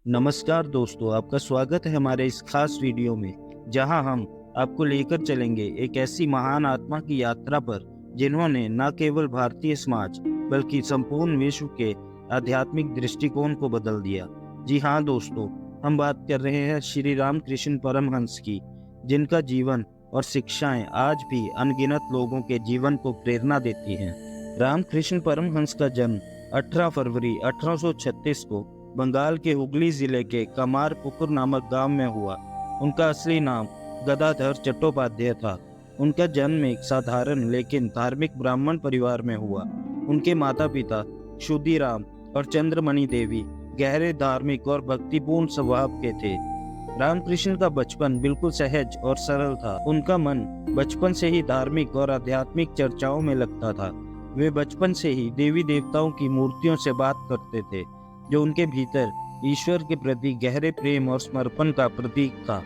नमस्कार दोस्तों, आपका स्वागत है हमारे इस खास वीडियो में, जहां हम आपको लेकर चलेंगे एक ऐसी महान आत्मा की यात्रा पर जिन्होंने न केवल भारतीय समाज बल्कि संपूर्ण विश्व के आध्यात्मिक दृष्टिकोण को बदल दिया। जी हाँ दोस्तों, हम बात कर रहे हैं श्री रामकृष्ण परमहंस की, जिनका जीवन और शिक्षाएं आज भी अनगिनत लोगों के जीवन को प्रेरणा देती हैं। रामकृष्ण परमहंस का जन्म 18 फरवरी 1836 को बंगाल के हुगली जिले के कमारपुकुर नामक गांव में हुआ। उनका असली नाम गदाधर चट्टोपाध्याय था। उनका जन्म एक साधारण लेकिन धार्मिक ब्राह्मण परिवार में हुआ। उनके माता पिता क्षुदीराम और चंद्रमणि देवी गहरे धार्मिक और भक्तिपूर्ण स्वभाव के थे। रामकृष्ण का बचपन बिल्कुल सहज और सरल था। उनका मन बचपन से ही धार्मिक और आध्यात्मिक चर्चाओं में लगता था। वे बचपन से ही देवी देवताओं की मूर्तियों से बात करते थे, जो उनके भीतर ईश्वर के प्रति गहरे प्रेम और समर्पण का प्रतीक था।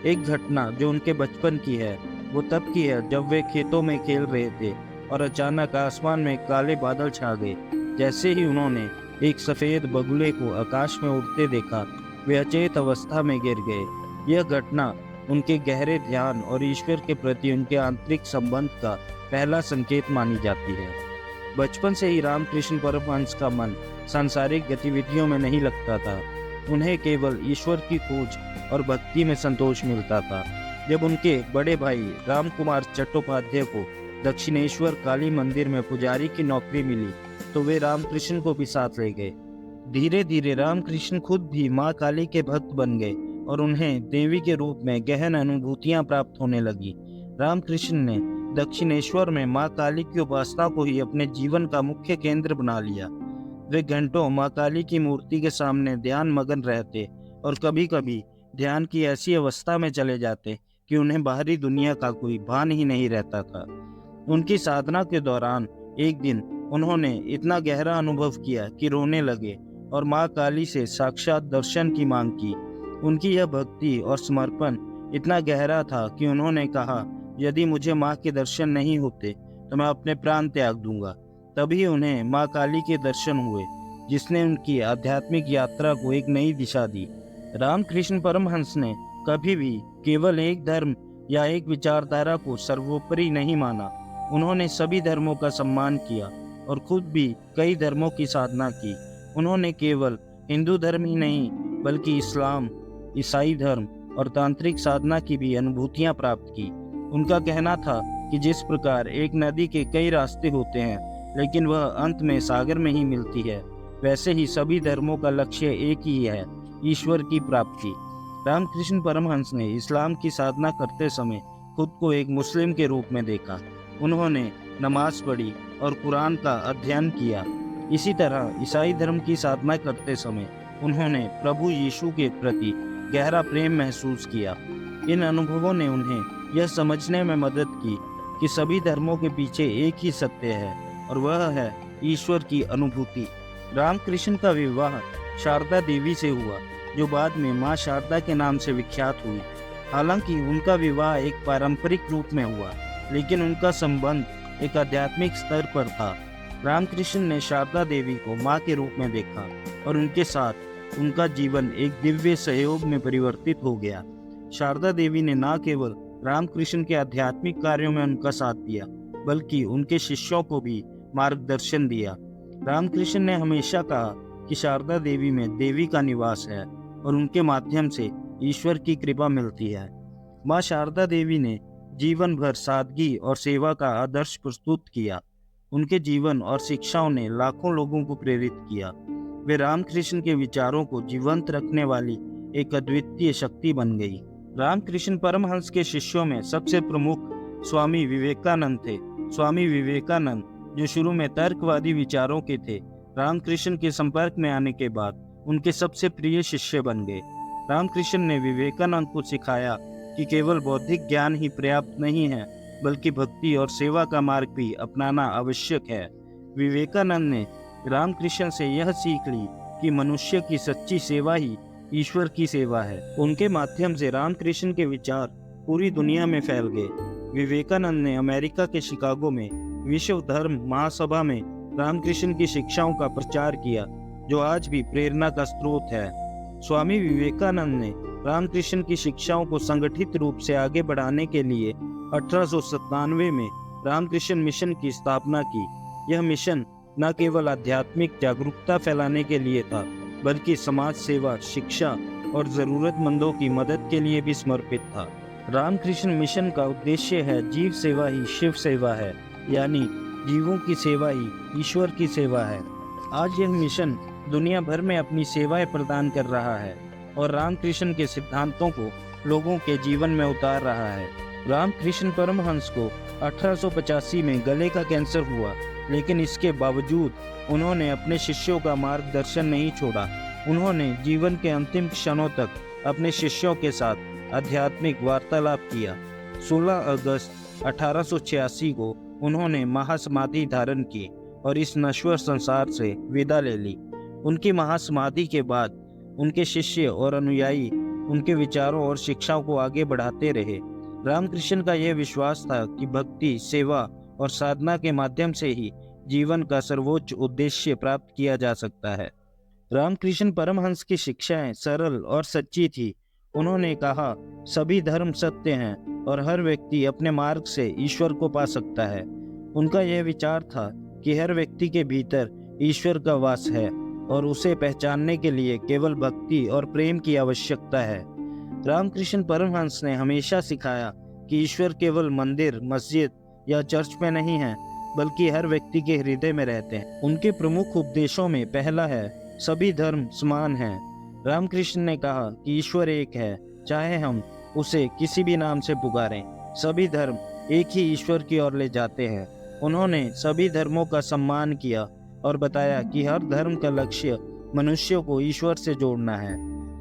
एक घटना जो उनके बचपन की है वो तब की है जब वे खेतों में खेल रहे थे और अचानक आसमान में काले बादल छा गए। जैसे ही उन्होंने एक सफेद बगुले को आकाश में उड़ते देखा, वे अचेत अवस्था में गिर गए। यह घटना उनके गहरे ध्यान और ईश्वर के प्रति उनके आंतरिक संबंध का पहला संकेत मानी जाती है। बचपन से ही रामकृष्ण परमहंस का मन सांसारिक गतिविधियों में नहीं लगता था। उन्हें केवल ईश्वर की खोज और भक्ति में संतोष मिलता था। जब उनके बड़े भाई राम कुमार चट्टोपाध्याय को दक्षिणेश्वर काली मंदिर में पुजारी की नौकरी मिली, तो वे रामकृष्ण को भी साथ ले गए। धीरे धीरे रामकृष्ण खुद भी माँ काली के भक्त बन गए और उन्हें देवी के रूप में गहन अनुभूतियां प्राप्त होने लगी। रामकृष्ण ने दक्षिणेश्वर में माँ काली की उपासना को ही अपने जीवन का मुख्य केंद्र बना लिया। वे घंटों माँ काली की मूर्ति के सामने ध्यान मगन रहते और कभी कभी ध्यान की ऐसी अवस्था में चले जाते कि उन्हें बाहरी दुनिया का कोई भान ही नहीं रहता था। उनकी साधना के दौरान एक दिन उन्होंने इतना गहरा अनुभव किया कि रोने लगे और माँ काली से साक्षात दर्शन की मांग की। उनकी यह भक्ति और समर्पण इतना गहरा था कि उन्होंने कहा, यदि मुझे माँ के दर्शन नहीं होते तो मैं अपने प्राण त्याग दूंगा। तभी उन्हें माँ काली के दर्शन हुए, जिसने उनकी आध्यात्मिक यात्रा को एक नई दिशा दी। रामकृष्ण परमहंस ने कभी भी केवल एक धर्म या एक विचारधारा को सर्वोपरि नहीं माना। उन्होंने सभी धर्मों का सम्मान किया और खुद भी कई धर्मों की साधना की। उन्होंने केवल हिंदू धर्म ही नहीं बल्कि इस्लाम, ईसाई धर्म और तांत्रिक साधना की भी अनुभूतियां प्राप्त की। उनका कहना था कि जिस प्रकार एक नदी के कई रास्ते होते हैं लेकिन वह अंत में सागर में ही मिलती है, वैसे ही सभी धर्मों का लक्ष्य एक ही है, ईश्वर की प्राप्ति। रामकृष्ण परमहंस ने इस्लाम की साधना करते समय खुद को एक मुस्लिम के रूप में देखा। उन्होंने नमाज पढ़ी और कुरान का अध्ययन किया। इसी तरह ईसाई धर्म की साधना करते समय उन्होंने प्रभु यीशु के प्रति गहरा प्रेम महसूस किया। इन अनुभवों ने उन्हें यह समझने में मदद की कि सभी धर्मों के पीछे एक ही सत्य है और वह है ईश्वर की अनुभूति। रामकृष्ण का विवाह शारदा देवी से हुआ, जो बाद में मां शारदा के नाम से विख्यात हुई। हालांकि उनका विवाह एक पारंपरिक रूप में हुआ, लेकिन उनका संबंध एक आध्यात्मिक स्तर पर था। रामकृष्ण ने शारदा देवी को मां के रूप में देखा और उनके साथ उनका जीवन एक दिव्य सहयोग में परिवर्तित हो गया। शारदा देवी ने न केवल रामकृष्ण के आध्यात्मिक कार्यों में उनका साथ दिया, बल्कि उनके शिष्यों को भी मार्गदर्शन दिया। रामकृष्ण ने हमेशा कहा कि शारदा देवी में देवी का निवास है और उनके माध्यम से ईश्वर की कृपा मिलती है। माँ शारदा देवी ने जीवन भर सादगी और सेवा का आदर्श प्रस्तुत किया। उनके जीवन और शिक्षाओं ने लाखों लोगों को प्रेरित किया। वे रामकृष्ण के विचारों को जीवंत रखने वाली एक अद्वितीय शक्ति बन गई। रामकृष्ण परमहंस के शिष्यों में सबसे प्रमुख स्वामी विवेकानंद थे। स्वामी विवेकानंद, जो शुरू में तर्कवादी विचारों के थे, रामकृष्ण के संपर्क में आने के बाद उनके सबसे प्रिय शिष्य बन गए। रामकृष्ण ने विवेकानंद को सिखाया कि केवल बौद्धिक ज्ञान ही पर्याप्त नहीं है, बल्कि भक्ति और सेवा का मार्ग भी अपनाना आवश्यक है। विवेकानंद ने रामकृष्ण से यह सीख ली कि मनुष्य की सच्ची सेवा ही ईश्वर की सेवा है। उनके माध्यम से रामकृष्ण के विचार पूरी दुनिया में फैल गए। विवेकानंद ने अमेरिका के शिकागो में विश्व धर्म महासभा में रामकृष्ण की शिक्षाओं का प्रचार किया, जो आज भी प्रेरणा का स्रोत है। स्वामी विवेकानंद ने रामकृष्ण की शिक्षाओं को संगठित रूप से आगे बढ़ाने के लिए 1897 में रामकृष्ण मिशन की स्थापना की। यह मिशन न केवल आध्यात्मिक जागरूकता फैलाने के लिए था, बल्कि समाज सेवा, शिक्षा और जरूरतमंदों की मदद के लिए भी समर्पित था। रामकृष्ण मिशन का उद्देश्य है जीव सेवा ही शिव सेवा है, यानी जीवों की सेवा ही ईश्वर की सेवा है। आज यह मिशन दुनिया भर में अपनी सेवाएं प्रदान कर रहा है और रामकृष्ण के सिद्धांतों को लोगों के जीवन में उतार रहा है। रामकृष्ण परमहंस को 1885 में गले का कैंसर हुआ, लेकिन इसके बावजूद उन्होंने अपने शिष्यों का मार्गदर्शन नहीं छोड़ा। उन्होंने जीवन के अंतिम क्षणों तक अपने शिष्यों के साथ आध्यात्मिक वार्तालाप किया। 16 अगस्त 1886 को उन्होंने महासमाधि धारण की और इस नश्वर संसार से विदा ले ली। उनकी महासमाधि के बाद उनके शिष्य और अनुयायी उनके विचारों और शिक्षाओं को आगे बढ़ाते रहे। रामकृष्ण का यह विश्वास था कि भक्ति, सेवा और साधना के माध्यम से ही जीवन का सर्वोच्च उद्देश्य प्राप्त किया जा सकता है। रामकृष्ण परमहंस की शिक्षाएं सरल और सच्ची थी। उन्होंने कहा, सभी धर्म सत्य हैं और हर व्यक्ति अपने मार्ग से ईश्वर को पा सकता है। उनका यह विचार था कि हर व्यक्ति के भीतर ईश्वर का वास है और उसे पहचानने के लिए केवल भक्ति और प्रेम की आवश्यकता है। रामकृष्ण परमहंस ने हमेशा सिखाया कि ईश्वर केवल मंदिर, मस्जिद या चर्च में नहीं है, बल्कि हर व्यक्ति के हृदय में रहते हैं। उनके प्रमुख उपदेशों में पहला है, सभी धर्म समान हैं। रामकृष्ण ने कहा कि ईश्वर एक है, चाहे हम उसे किसी भी नाम से पुकारें। सभी धर्म एक ही ईश्वर की ओर ले जाते हैं। उन्होंने सभी धर्मों का सम्मान किया और बताया कि हर धर्म का लक्ष्य मनुष्यों को ईश्वर से जोड़ना है।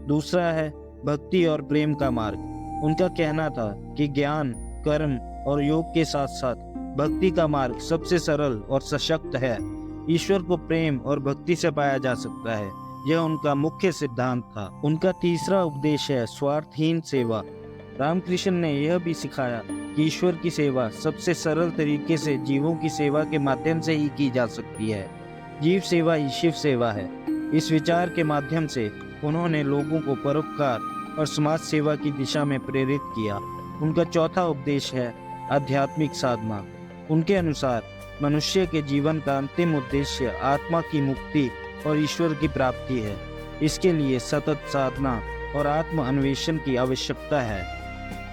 दूसरा है भक्ति और प्रेम का मार्ग। उनका कहना था कि ज्ञान, कर्म और योग के साथ साथ भक्ति का मार्ग सबसे सरल और सशक्त है। ईश्वर को प्रेम और भक्ति से पाया जा सकता है, यह उनका मुख्य सिद्धांत था। उनका तीसरा उपदेश है स्वार्थहीन सेवा। रामकृष्ण ने यह भी सिखाया कि ईश्वर की सेवा सबसे सरल तरीके से जीवों की सेवा के माध्यम से ही की जा सकती है। जीव सेवा ही शिव सेवा है। इस विचार के माध्यम से उन्होंने लोगों को परोपकार और समाज सेवा की दिशा में प्रेरित किया। उनका चौथा उपदेश है आध्यात्मिक साधना। उनके अनुसार मनुष्य के जीवन का अंतिम उद्देश्य आत्मा की मुक्ति और ईश्वर की प्राप्ति है। इसके लिए सतत साधना और आत्म अन्वेषण की आवश्यकता है।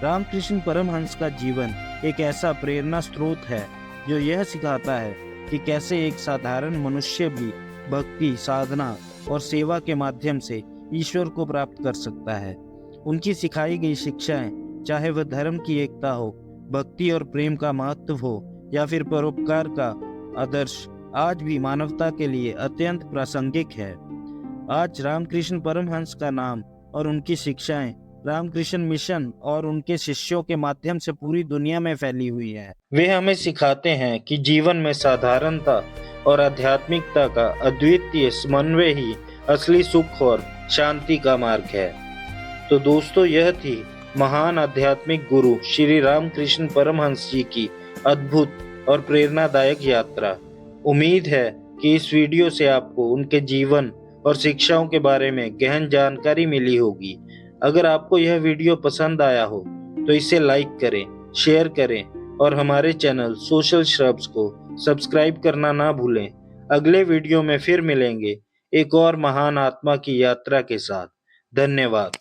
रामकृष्ण परमहंस का जीवन एक ऐसा प्रेरणा स्रोत है जो यह सिखाता है कि कैसे एक साधारण मनुष्य भी भक्ति, साधना और सेवा के माध्यम से ईश्वर को प्राप्त कर सकता है। उनकी सिखाई गई शिक्षाएं, चाहे वह धर्म की एकता हो, भक्ति और प्रेम का महत्व हो या फिर परोपकार का आदर्श, आज भी मानवता के लिए अत्यंत प्रासंगिक है। आज रामकृष्ण परमहंस का नाम और उनकी शिक्षाएं रामकृष्ण मिशन और उनके शिष्यों के माध्यम से पूरी दुनिया में फैली हुई है। वे हमें सिखाते हैं कि जीवन में साधारणता और आध्यात्मिकता का अद्वितीय समन्वय ही असली सुख और शांति का मार्ग है। तो दोस्तों, यह थी महान आध्यात्मिक गुरु श्री रामकृष्ण परमहंस जी की अद्भुत और प्रेरणादायक यात्रा। उम्मीद है कि इस वीडियो से आपको उनके जीवन और शिक्षाओं के बारे में गहन जानकारी मिली होगी। अगर आपको यह वीडियो पसंद आया हो तो इसे लाइक करें, शेयर करें और हमारे चैनल सोशल श्रब्स को सब्सक्राइब करना ना भूलें। अगले वीडियो में फिर मिलेंगे एक और महान आत्मा की यात्रा के साथ। धन्यवाद।